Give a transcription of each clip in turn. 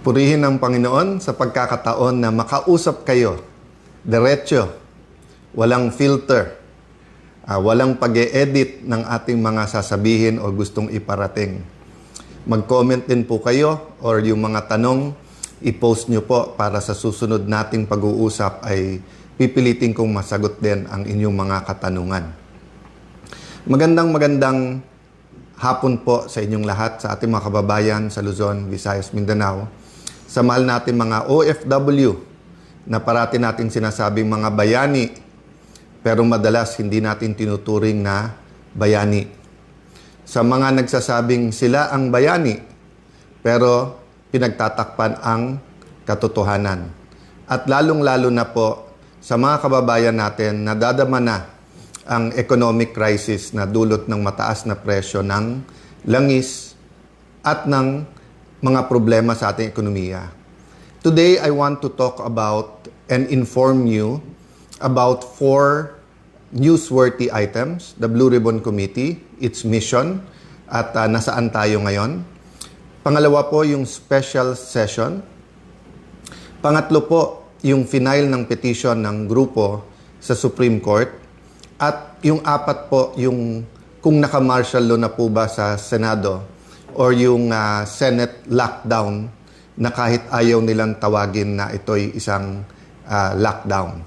Purihin ang Panginoon sa pagkakataon na makausap kayo, diretso, walang filter, walang pag-e-edit ng ating mga sasabihin o gustong iparating. Mag-comment din po kayo or yung mga tanong, i-post nyo po para sa susunod nating pag-uusap ay pipilitin kong masagot din ang inyong mga katanungan. Magandang hapon po sa inyong lahat, sa ating mga kababayan sa Luzon, Visayas, Mindanao. Sa mahal natin mga OFW na parati natin sinasabing mga bayani, pero madalas hindi natin tinuturing na bayani. Sa mga nagsasabing sila ang bayani, pero pinagtatakpan ang katotohanan. At lalong-lalo na po sa mga kababayan natin na dadama na ang economic crisis na dulot ng mataas na presyo ng langis at ng mga problema sa ating ekonomiya. Today, I want to talk about and inform you about 4 newsworthy items, the Blue Ribbon Committee, its mission, at nasaan tayo ngayon. Pangalawa po, yung special session. Pangatlo po, yung final ng petition ng grupo sa Supreme Court. At yung 4 po, yung kung naka-martial law na po ba sa Senado or yung Senate lockdown na kahit ayaw nilang tawagin na ito'y isang lockdown.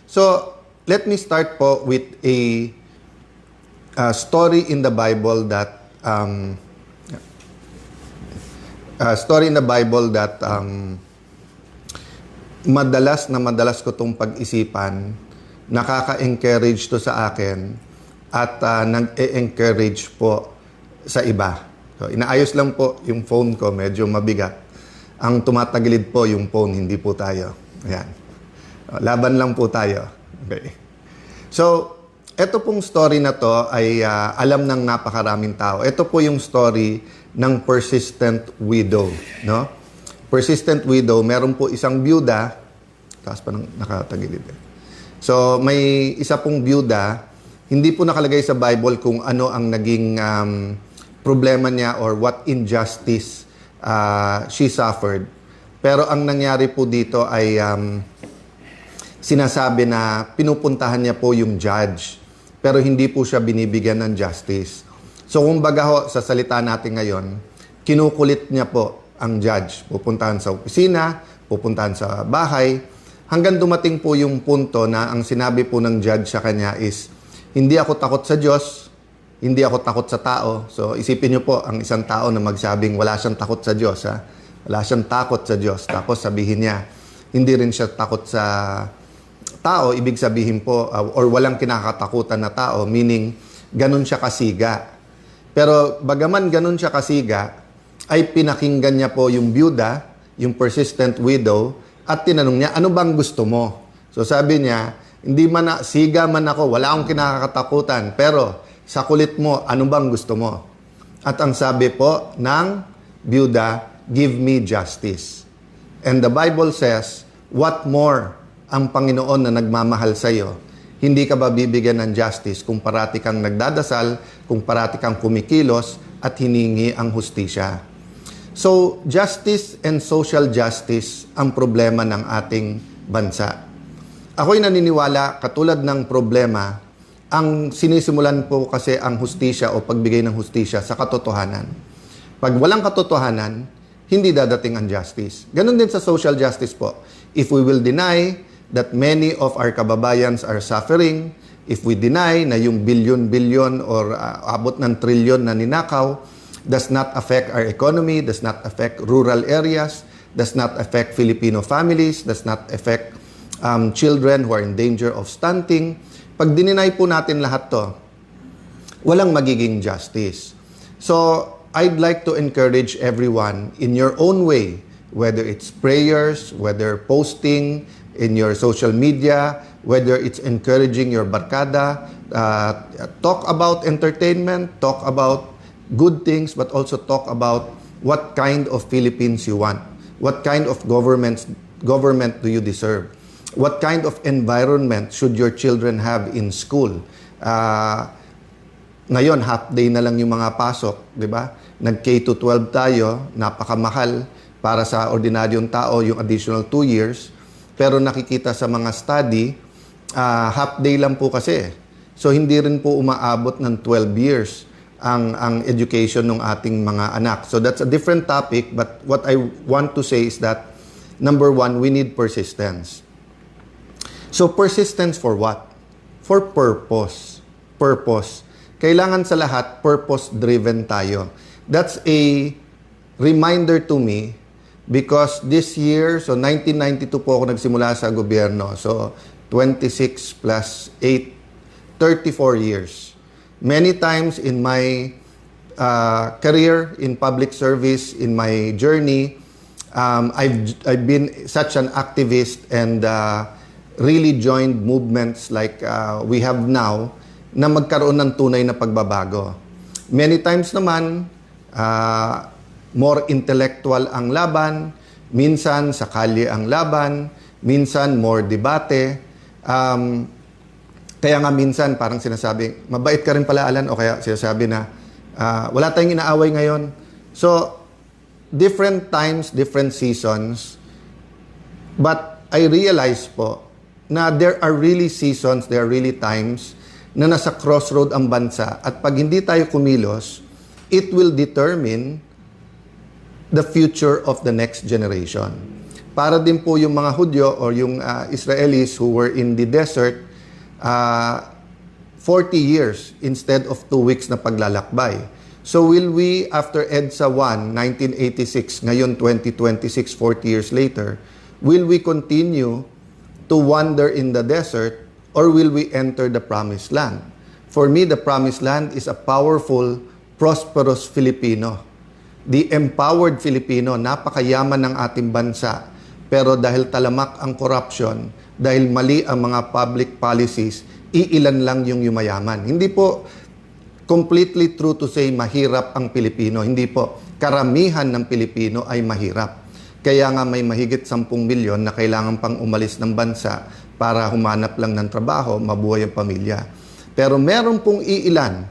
So, let me start po with a story in the Bible that madalas ko itong pag-isipan, nakaka-encourage to sa akin at nag-e-encourage po sa iba. So, inaayos lang po yung phone ko, medyo mabigat. Ang tumatagilid po yung phone, hindi po tayo. Ayan. Laban lang po tayo. Okay. So, ito pong story na to ay alam ng napakaraming tao. Ito po yung story ng persistent widow. No? Persistent widow, meron po isang byuda, taas pa ng nakatagilid. So, may isa pong byuda, hindi po nakalagay sa Bible kung ano ang naging problema niya or what injustice she suffered. Pero ang nangyari po dito ay sinasabi na pinupuntahan niya po yung judge. Pero hindi po siya binibigyan ng justice. So kumbaga ho, sa salita natin ngayon, kinukulit niya po ang judge. Pupuntahan sa opisina, pupuntahan sa bahay, hanggang dumating po yung punto na ang sinabi po ng judge sa kanya is, hindi ako takot sa Diyos, hindi ako takot sa tao. So, isipin niyo po, ang isang tao na magsabing wala siyang takot sa Diyos, ha? Wala siyang takot sa Diyos. Tapos sabihin niya, hindi rin siya takot sa tao. Ibig sabihin po, or walang kinakatakutan na tao, meaning, ganun siya kasiga. Pero, bagaman ganun siya kasiga, ay pinakinggan niya po yung byuda, yung persistent widow, at tinanong niya, ano bang gusto mo? So, sabi niya, hindi man na, siga man ako, wala akong kinakatakutan, pero, sa kulit mo, ano bang gusto mo? At ang sabi po ng byuda, give me justice. And the Bible says, what more ang Panginoon na nagmamahal sa iyo? Hindi ka ba bibigyan ng justice kung parati kang nagdadasal, kung parati kang kumikilos at hiningi ang hustisya? So, justice and social justice ang problema ng ating bansa. Ako'y naniniwala, katulad ng problema, ang sinisimulan po kasi ang hustisya o pagbigay ng hustisya sa katotohanan. Pag walang katotohanan, hindi dadating ang justice. Ganon din sa social justice po. If we will deny that many of our kababayans are suffering, if we deny na yung billion or abot ng trilyon na ninakaw does not affect our economy, does not affect rural areas, does not affect Filipino families, does not affect children who are in danger of stunting, pag dininay po natin lahat to, walang magiging justice. So, I'd like to encourage everyone in your own way, whether it's prayers, whether posting in your social media, whether it's encouraging your barkada, talk about entertainment, talk about good things, but also talk about what kind of Philippines you want. What kind of government do you deserve? What kind of environment should your children have in school? Ngayon, half day na lang yung mga pasok, di ba? Nag-K to 12 tayo, napakamahal para sa ordinaryong tao yung additional 2 years. Pero nakikita sa mga study, half day lang po kasi. So hindi rin po umaabot ng 12 years ang education ng ating mga anak. So that's a different topic, but what I want to say is that number one, we need persistence. So persistence for what? For purpose. Purpose. Kailangan sa lahat, purpose-driven tayo. That's a reminder to me because this year, so 1992 po ako nagsimula sa gobyerno. So 26 plus 8, 34 years. Many times in my career in public service, in my journey, I've been such an activist and really joined movements like we have now na magkaroon ng tunay na pagbabago. Many times naman, more intellectual ang laban, minsan sa kalye ang laban, minsan more debate. Kaya nga minsan parang sinasabi, mabait ka rin pala Alan, o kaya sinasabi na, wala tayong inaaway ngayon. So, different times, different seasons, but I realize po na there are really seasons, there are really times na nasa crossroad ang bansa at pag hindi tayo kumilos, it will determine the future of the next generation. Para din po yung mga Hudyo or yung Israelis who were in the desert, 40 years instead of 2 weeks na paglalakbay. So will we, after EDSA 1, 1986, ngayon 2026, 40 years later, will we continue to wander in the desert or will we enter the promised land? For me, the promised land is a powerful, prosperous Filipino. The empowered Filipino, napakayaman ng ating bansa. Pero dahil talamak ang corruption, dahil mali ang mga public policies, iilan lang yung yumayaman. Hindi po completely true to say mahirap ang Pilipino. Hindi po. Karamihan ng Pilipino ay mahirap. Kaya nga may mahigit 10 milyon na kailangan pang umalis ng bansa para humanap lang ng trabaho, mabuhay ang pamilya. Pero meron pong iilan,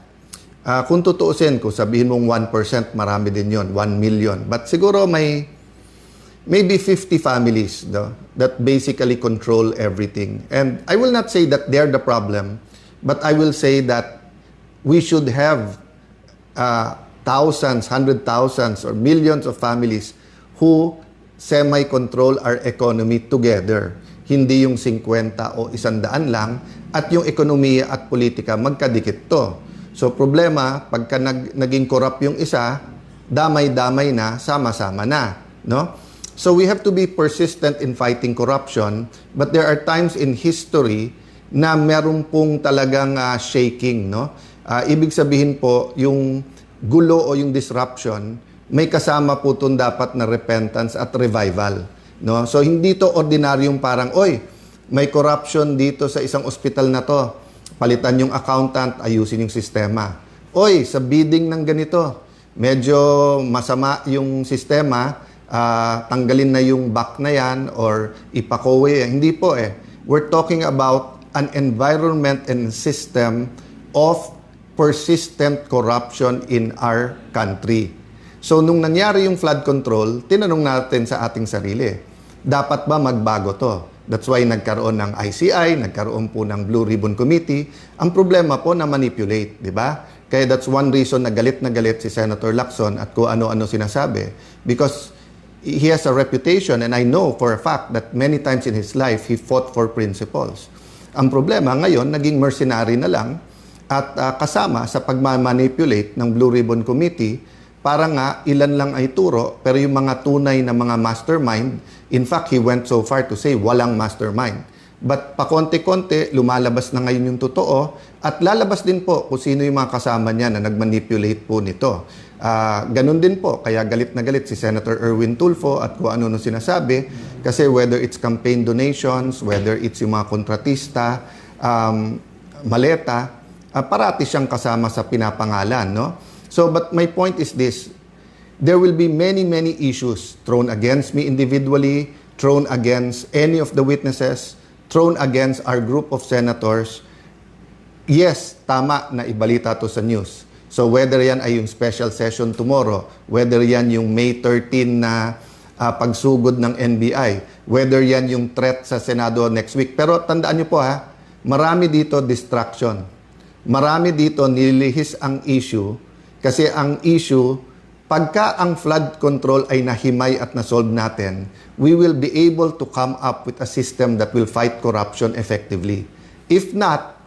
kung tutuusin ko, sabihin mong 1%, marami din yon, 1 million. But siguro may maybe 50 families that basically control everything. And I will not say that they're the problem, but I will say that we should have thousands, hundred thousands, or millions of families who semi-control our economy together. Hindi yung 50 o 100 lang at yung ekonomiya at politika magkadikit to. So problema, pagka naging corrupt yung isa, damay-damay na, sama-sama na, no? So we have to be persistent in fighting corruption, but there are times in history na meron pong talagang shaking, no? Ibig sabihin po, yung gulo o yung disruption, may kasama po itong dapat na repentance at revival. No? So hindi to ordinaryong parang, oy, may corruption dito sa isang ospital na to. Palitan yung accountant, ayusin yung sistema. Oy, sa bidding ng ganito, medyo masama yung sistema, tanggalin na yung back na yan or ipakowe. Hindi po eh. We're talking about an environment and system of persistent corruption in our country. So, nung nangyari yung flood control, tinanong natin sa ating sarili, dapat ba magbago to? That's why nagkaroon ng ICI, nagkaroon po ng Blue Ribbon Committee. Ang problema po na manipulate, di ba? Kaya that's one reason na galit si Senator Lacson at kung ano-ano sinasabi. Because he has a reputation and I know for a fact that many times in his life, he fought for principles. Ang problema ngayon, naging mercenary na lang at kasama sa pagmamanipulate ng Blue Ribbon Committee. Para nga, ilan lang ay turo, pero yung mga tunay na mga mastermind, in fact, he went so far to say, walang mastermind. But pakonti-konti, lumalabas na ngayon yung totoo, at lalabas din po kung sino yung mga kasama niya na nagmanipulate po nito. Ganun din po, kaya galit na galit si Senator Erwin Tulfo at kung ano sinasabi, kasi whether it's campaign donations, whether it's yung mga kontratista, maleta, parati siyang kasama sa pinapangalan, no? So, but my point is this, there will be many issues thrown against me individually, thrown against any of the witnesses, thrown against our group of senators. yes, tama na ibalita to sa news. So whether yan ay yung special session tomorrow, whether yan yung May 13 na pagsugod ng NBI, whether yan yung threat sa Senado next week. Pero tandaan nyo po marami dito distraction. Marami dito nililihis ang issue kasi ang issue, pagka ang flood control ay nahimay at nasolve natin, we will be able to come up with a system that will fight corruption effectively. If not,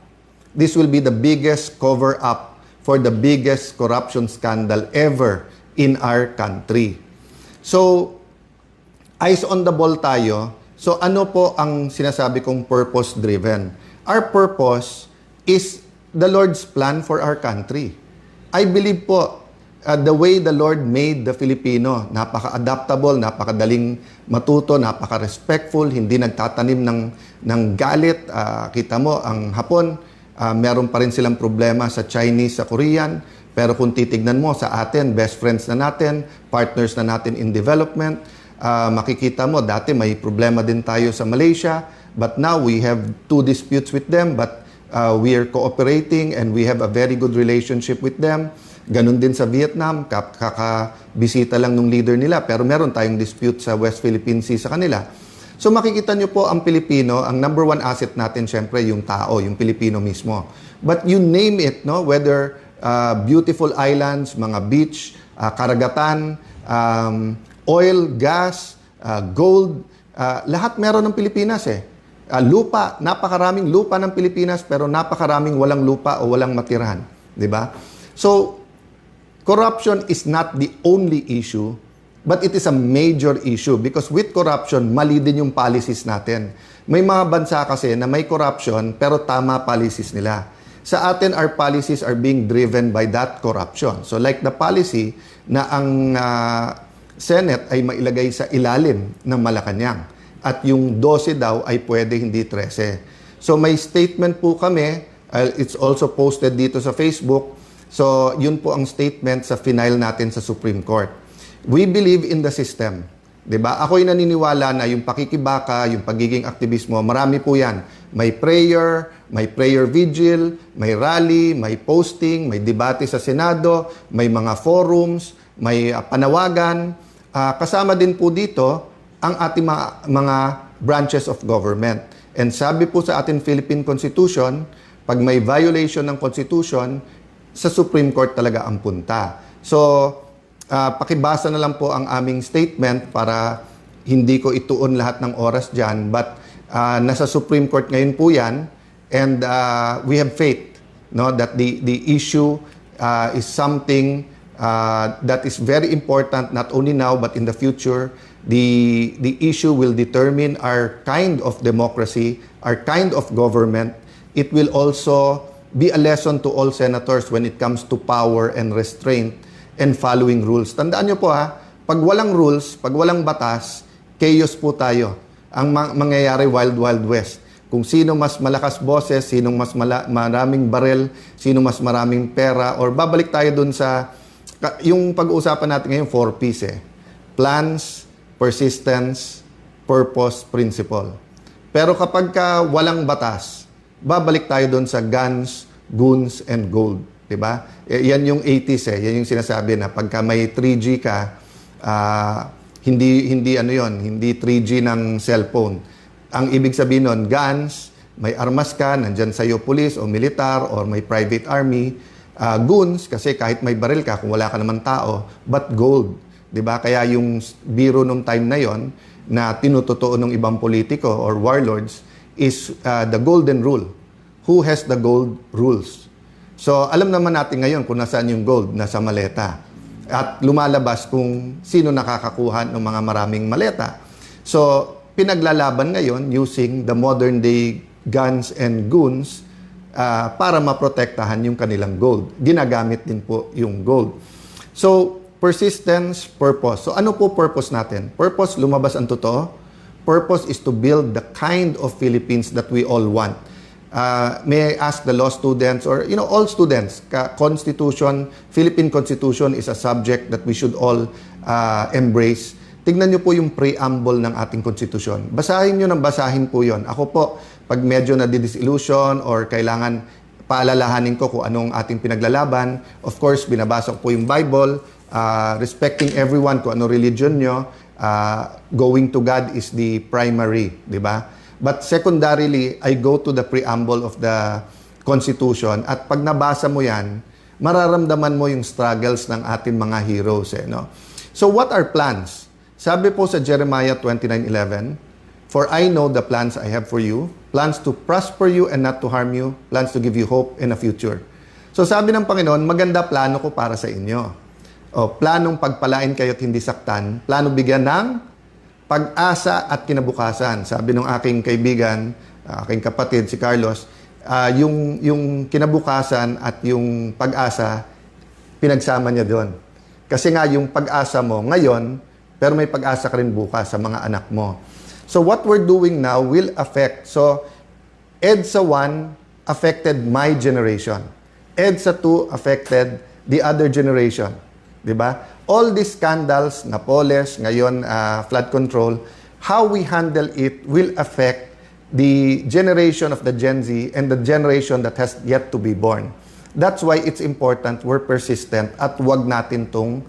this will be the biggest cover-up for the biggest corruption scandal ever in our country. So, eyes on the ball tayo. So, ano po ang sinasabi kong purpose-driven? Our purpose is the Lord's plan for our country. I believe po, the way the Lord made the Filipino, napaka-adaptable, napakadaling matuto, napaka-respectful, hindi nagtatanim ng galit. Kita mo, ang Hapon, meron pa rin silang problema sa Chinese, sa Korean. Pero kung titignan mo sa atin, best friends na natin, partners na natin in development, makikita mo, dati may problema din tayo sa Malaysia, but now we have 2 disputes with them, but we are cooperating and we have a very good relationship with them. Ganun din sa Vietnam, kakabisita lang ng leader nila, pero meron tayong dispute sa West Philippine Sea sa kanila. So makikita nyo po ang Pilipino, ang number 1 asset natin syempre yung tao, yung Pilipino mismo. But you name it, no? Whether beautiful islands, mga beach, karagatan, oil, gas, gold, lahat meron ng Pilipinas lupa, napakaraming lupa ng Pilipinas pero napakaraming walang lupa o walang matirahan, 'di ba? So corruption is not the only issue, but it is a major issue because with corruption, mali din yung policies natin. May mga bansa kasi na may corruption pero tama policies nila. Sa atin, our policies are being driven by that corruption. So like the policy na ang Senate ay mailagay sa ilalim ng Malacanang. At yung 12 daw ay pwede, hindi 13. So may statement po kami, it's also posted dito sa Facebook. So yun po ang statement sa final natin sa Supreme Court. We believe in the system. 'Di ba? Ako'y naniniwala na yung pakikibaka, yung pagiging aktivismo, marami po yan. May prayer vigil, may rally, may posting, may debate sa Senado, may mga forums, may panawagan. Kasama din po dito ang ating mga branches of government. And sabi po sa ating Philippine Constitution, pag may violation ng Constitution, sa Supreme Court talaga ang punta. So, pakibasa na lang po ang aming statement para hindi ko ituon lahat ng oras dyan. But nasa Supreme Court ngayon po yan. And we have faith, no, that the issue is something that is very important not only now but in the future. The issue will determine our kind of democracy, our kind of government. It will also be a lesson to all senators when it comes to power and restraint and following rules. Tandaan nyo po pag walang rules, pag walang batas, chaos po tayo. Ang mangyayari wild west. Kung sino mas malakas boses, sino mas maraming barel, sino mas maraming pera, or babalik tayo dun sa yung pag-uusapan natin ngayon, 4 P's Plans, persistence, purpose, principle. Pero kapag walang batas, babalik tayo doon sa guns, goons, and gold. Diba? Yan yung 80s Yan yung sinasabi na pagka may 3G ka, hindi 3G ng cellphone. Ang ibig sabihin nun, guns, may armas ka, nandyan sa'yo police o militar or may private army. Goons, kasi kahit may baril ka, kung wala ka naman tao, but gold. 'Di ba? Kaya yung biro nung time na yon na tinutotoo ng ibang politiko or warlords is the golden rule. Who has the gold rules? So, alam naman natin ngayon kung nasaan yung gold, nasa maleta. At lumalabas kung sino nakakakuha ng mga maraming maleta. So, pinaglalaban ngayon using the modern day guns and goons para maprotektahan yung kanilang gold. Ginagamit din po yung gold. So, persistence, purpose. So ano po purpose natin? Purpose, lumabas ang totoo. Purpose is to build the kind of Philippines that we all want. May I ask the law students or all students, Philippine Constitution is a subject that we should all embrace. Tignan nyo po yung preamble ng ating konstitusyon. Basahin nyo ng basahin po yon. Ako po, pag medyo na disillusion or kailangan paalalahanin ko kung anong ating pinaglalaban. Of course, binabasa ko po yung Bible, respecting everyone kung ano religion nyo. Going to God is the primary, di ba? But secondarily, I go to the preamble of the Constitution at pag nabasa mo yan, mararamdaman mo yung struggles ng ating mga heroes. No? So what are plans? Sabi po sa Jeremiah 29:11, "For I know the plans I have for you, plans to prosper you and not to harm you, plans to give you hope and a future." So sabi ng Panginoon, maganda plano ko para sa inyo. Planong pagpalain kayo at hindi saktan, plano bigyan ng pag-asa at kinabukasan. Sabi ng aking kaibigan, aking kapatid, si Carlos, yung kinabukasan at yung pag-asa, pinagsama niya doon. Kasi nga yung pag-asa mo ngayon, pero may pag-asa ka rin bukas sa mga anak mo. So what we're doing now will affect. So EDSA 1 affected my generation. EDSA 2 affected the other generation. Diba? All these scandals, Napoles, ngayon flood control, how we handle it will affect the generation of the Gen Z and the generation that has yet to be born. That's why it's important we're persistent at wag natin tong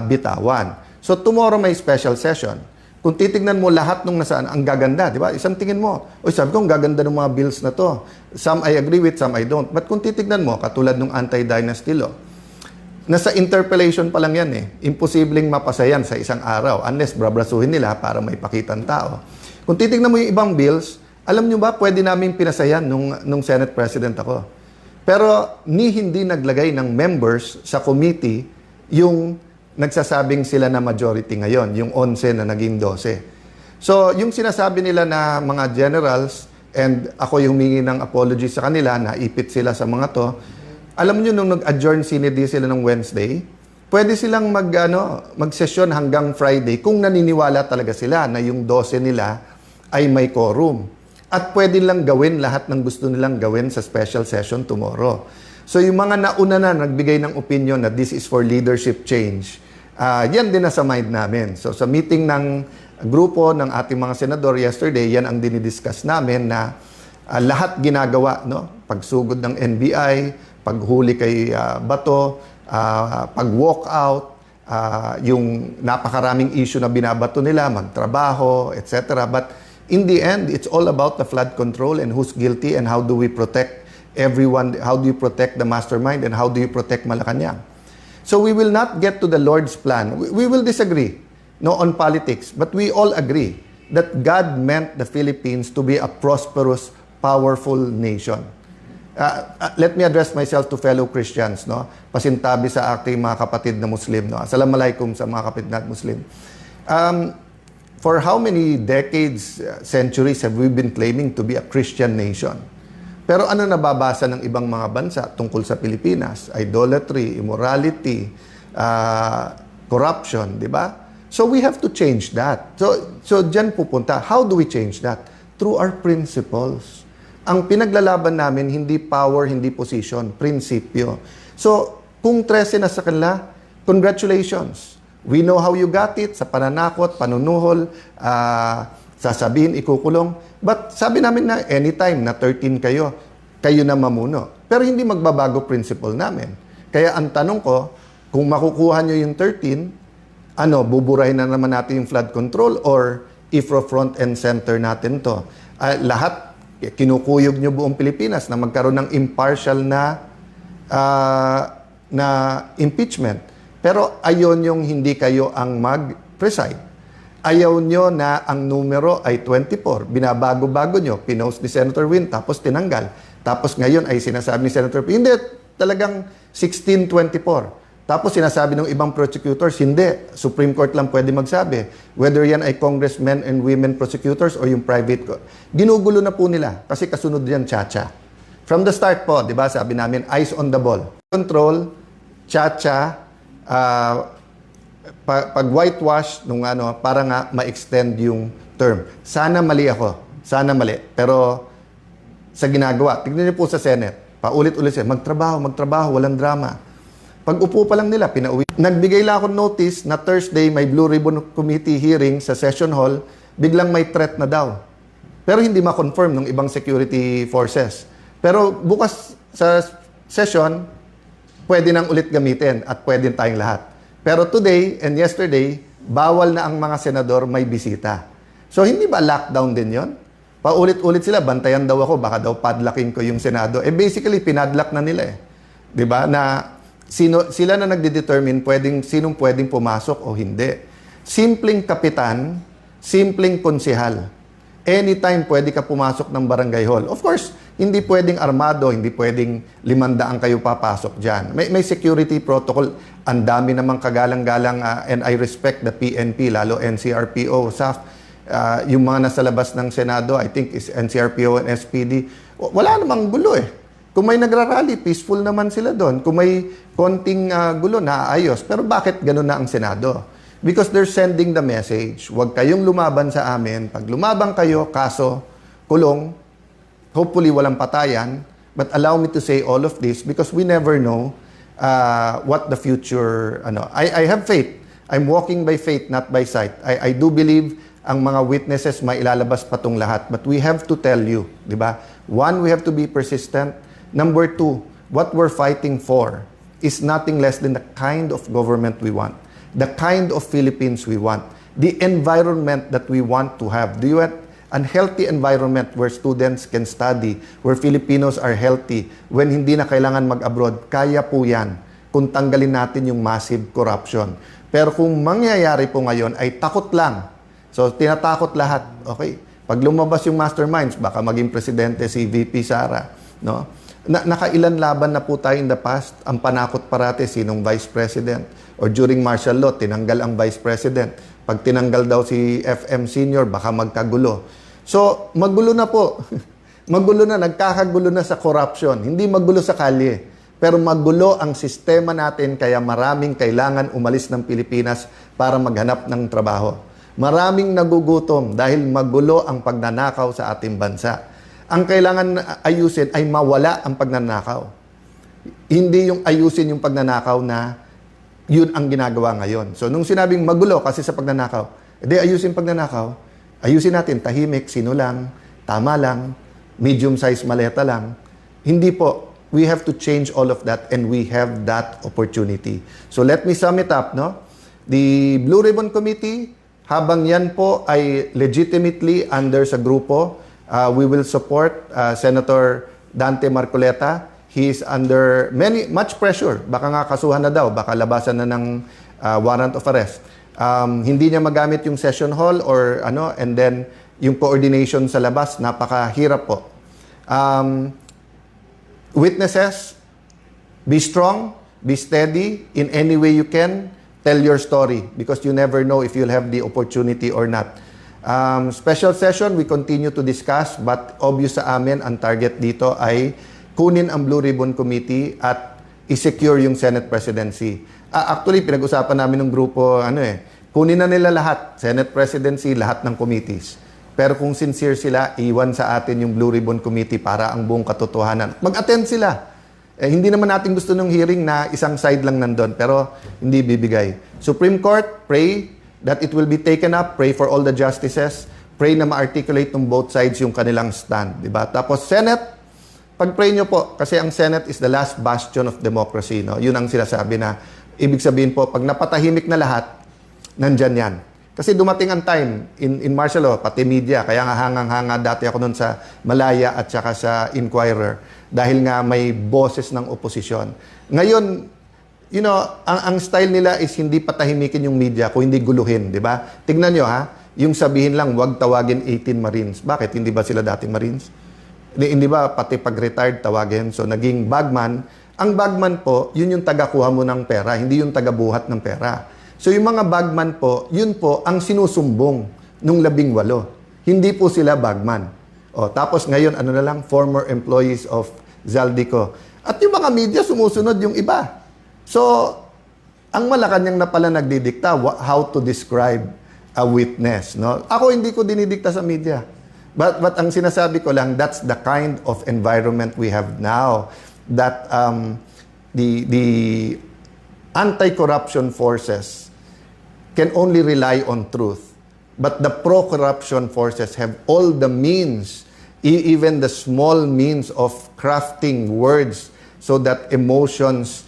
bitawan. So tomorrow may special session. Kung titignan mo lahat nung nasaan, ang gaganda, di ba? Isang tingin mo, sabi ko, ang gaganda ng mga bills na to. Some I agree with, some I don't. But kung titignan mo, katulad nung anti-dynasty law, nasa interpellation pa lang yan eh. Imposibleng mapasa yan sa isang araw unless brabrasuhin nila para may pakitang tao. Kung titignan mo yung ibang bills, alam nyo ba, pwede namin pinasayan nung Senate President ako. Pero hindi naglagay ng members sa committee yung nagsasabing sila na majority ngayon, yung 11 na naging 12. So, yung sinasabi nila na mga generals, and ako yung humingi ng apology sa kanila, naipit sila sa mga to, alam nyo, nung nag-adjourn sinidi sila ng Wednesday, pwede silang mag-session hanggang Friday kung naniniwala talaga sila na yung 12 nila ay may quorum. At pwede lang gawin lahat ng gusto nilang gawin sa special session tomorrow. So yung mga nauna na nagbigay ng opinion na this is for leadership change, yan din nasa mind namin. So sa meeting ng grupo ng ating mga senador yesterday, yan ang dinidiscuss namin na lahat ginagawa, no? Pagsugod ng NBI, paghuli kay Bato, pag-walk out, yung napakaraming issue na binabato nila, magtrabaho, etc. But in the end, it's all about the flood control and who's guilty and how do we protect everyone, how do you protect the mastermind and how do you protect Malacanang. So we will not get to the Lord's plan. We will disagree on politics, but we all agree that God meant the Philippines to be a prosperous, powerful nation. Let me address myself to fellow Christians, no? Pasintabi sa ating mga kapatid na Muslim, no? Assalamualaikum sa mga kapatid na Muslim. For how many decades, centuries have we been claiming to be a Christian nation? Pero ano nababasa ng ibang mga bansa tungkol sa Pilipinas? Idolatry, immorality, corruption, di ba? So we have to change that. So dyan pupunta. How do we change that? Through our principles. Ang pinaglalaban namin, hindi power, hindi position, prinsipyo. So, kung 13 na sa kanila, congratulations. We know how you got it, sa pananakot, panunuhol, sasabihin, ikukulong. But sabi namin na anytime na 13 kayo, kayo na mamuno. Pero hindi magbabago principle namin. Kaya ang tanong ko, kung makukuha nyo yung 13, buburahin na naman natin yung flood control or IFRO front and center natin to. Lahat, kinukuyog nyo buong Pilipinas na magkaroon ng impartial na impeachment. Pero ayaw nyong hindi kayo ang mag-preside. Ayaw nyo na ang numero ay 24. Binabago-bago nyo. Pinost ni Senator Win, tapos tinanggal. Tapos ngayon ay sinasabi ni Senator Win, hindi, talagang 1624. Tapos sinasabi ng ibang prosecutors, hindi. Supreme Court lang pwede magsabi. Whether yan ay congressmen and women prosecutors o yung private court. Ginugulo na po nila kasi kasunod yan, Chacha. From the start po, di ba, sabi namin, eyes on the ball. Control, Chacha, pag whitewash nung para nga ma-extend yung term. Sana mali ako. Sana mali. Pero sa ginagawa, tignan niyo po sa Senate, paulit-ulit siya, magtrabaho, walang drama. Pag upo pa lang nila, pinauwi. Nagbigay lang ako notice na Thursday may Blue Ribbon Committee hearing sa session hall, biglang may threat na daw. Pero hindi ma-confirm ng ibang security forces. Pero bukas sa session, pwede nang ulit gamitin at pwede tayong lahat. Pero today and yesterday, bawal na ang mga senador may bisita. So hindi ba lockdown din yon? Paulit-ulit sila, bantayan daw ako, baka daw padlocking ko yung Senado. Basically, pinadlock na nila eh. 'Di ba? Na sila na nagde-determine sinong pwedeng pumasok o hindi. Simpleng kapitan, simpleng konsehal. Anytime pwede ka pumasok ng barangay hall. Of course, hindi pwedeng armado, hindi pwedeng 500 kayo papasok dyan. May security protocol. Ang dami namang kagalang-galang and I respect the PNP, lalo NCRPO, SAF. Yung mga nasa labas ng Senado, I think is NCRPO and SPD. Wala namang gulo eh. Kung may nagrarally, peaceful naman sila doon. Kung may konting gulo, naayos. Pero bakit ganun na ang Senado? Because they're sending the message, huwag kayong lumaban sa amin. Pag lumaban kayo, kaso, kulong, hopefully walang patayan. But allow me to say all of this because we never know what the future, I have faith. I'm walking by faith, not by sight. I do believe ang mga witnesses mailalabas pa tong lahat. But we have to tell you, di ba? One, we have to be persistent. Number two, what we're fighting for is nothing less than the kind of government we want. The kind of Philippines we want, the environment that we want to have. Do you want a healthy environment where students can study, where Filipinos are healthy, when hindi na kailangan mag-abroad? Kaya po yan kung tanggalin natin yung massive corruption. Pero kung mangyayari po ngayon ay takot lang. So, tinatakot lahat. Okay? Pag lumabas yung masterminds, baka maging presidente si VP Sara. No? Nakailan laban na po tayo in the past. Ang panakot parati, sinong vice president? Or during martial law, tinanggal ang vice president. Pag tinanggal daw si FM senior, baka magkagulo. So, magulo na po. Magulo na, nagkakagulo na sa corruption. Hindi magulo sa kalye. Pero magulo ang sistema natin, kaya maraming kailangan umalis ng Pilipinas para maghanap ng trabaho. Maraming nagugutom dahil magulo ang pagnanakaw sa ating bansa. Ang kailangan ayusin ay mawala ang pagnanakaw. Hindi yung ayusin yung pagnanakaw na yun ang ginagawa ngayon. So, nung sinabing magulo kasi sa pagnanakaw, edi ayusin pagnanakaw, ayusin natin, tahimik, sino lang, tama lang, medium-size maleta lang. Hindi po. We have to change all of that and we have that opportunity. So, let me sum it up, no? The Blue Ribbon Committee, habang yan po ay legitimately under sa grupo, we will support Senator Dante Marcoleta. He is under much pressure. Baka nga kasuhan na daw, baka labasan na ng warrant of arrest. Hindi niya magamit yung session hall or and then yung coordination sa labas, napakahirap po. Witnesses, be strong, be steady in any way you can. Tell your story because you never know if you'll have the opportunity or not. Special session, we continue to discuss but obvious sa amin, ang target dito ay kunin ang Blue Ribbon Committee at i-secure yung Senate presidency. Actually, pinag-usapan namin ng grupo, kunin na nila lahat, Senate presidency, lahat ng committees. Pero kung sincere sila, iwan sa atin yung Blue Ribbon Committee para ang buong katotohanan. Mag-attend sila. Hindi naman natin gusto ng hearing na isang side lang nandun, pero hindi bibigay. Supreme Court, pray that it will be taken up. Pray for all the justices. Pray na ma-articulate ng both sides yung kanilang stand. Diba? Tapos Senate, pag-pray nyo po, kasi ang Senate is the last bastion of democracy. No? Yun ang sinasabi na, ibig sabihin po, pag napatahimik na lahat, nandyan yan. Kasi dumating ang time in martial law, pati media, kaya nga hangang-hanga dati ako nun sa Malaya at saka sa Inquirer, dahil nga may boses ng oposisyon. Ngayon, ang style nila is hindi patahimikin yung media, kung hindi guluhin, di ba? Tignan nyo yung sabihin lang, wag tawagin 18 Marines. Bakit? Hindi ba sila dating Marines? Hindi ba pati pag-retired tawagin? So, naging bagman. Ang bagman po, yun yung taga-kuha mo ng pera, hindi yung taga-buhat ng pera. So, yung mga bagman po, yun po ang sinusumbong nung 18. Hindi po sila bagman. Tapos ngayon, na lang, former employees of Zaldico. At yung mga media, sumusunod yung iba. So, ang Malacanang na pala nagdidikta how to describe a witness. No? Ako hindi ko dinidikta sa media. But ang sinasabi ko lang, that's the kind of environment we have now. That the anti-corruption forces can only rely on truth. But the pro-corruption forces have all the means even the small means of crafting words so that emotions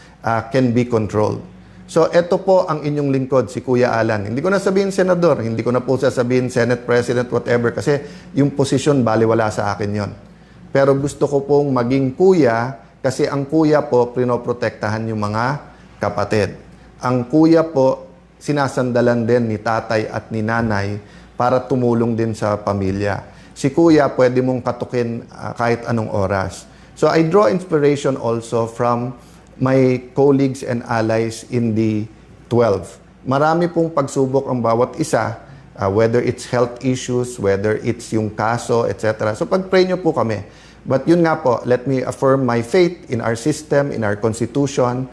can be controlled. So, ito po ang inyong lingkod, si Kuya Alan. Hindi ko na sabihin senador, hindi ko na po sasabihin Senate President, whatever, kasi yung posisyon, baliwala sa akin yon. Pero gusto ko pong maging kuya, kasi ang kuya po, pinoprotektahan yung mga kapatid. Ang kuya po, sinasandalan din ni tatay at ni nanay para tumulong din sa pamilya. Si kuya, pwede mong katukin kahit anong oras. So, I draw inspiration also from my colleagues and allies in the 12. Marami pong pagsubok ang bawat isa, whether it's health issues, whether it's yung kaso, etc. So pag-pray nyo po kami. But yun nga po, let me affirm my faith in our system, in our constitution,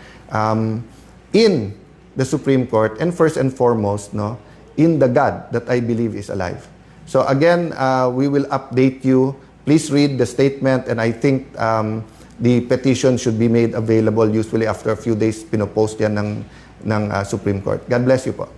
in the Supreme Court, and first and foremost, no, in the God that I believe is alive. So again, we will update you. Please read the statement, and I think the petition should be made available usually after a few days. Pinopost yan ng Supreme Court. God bless you po.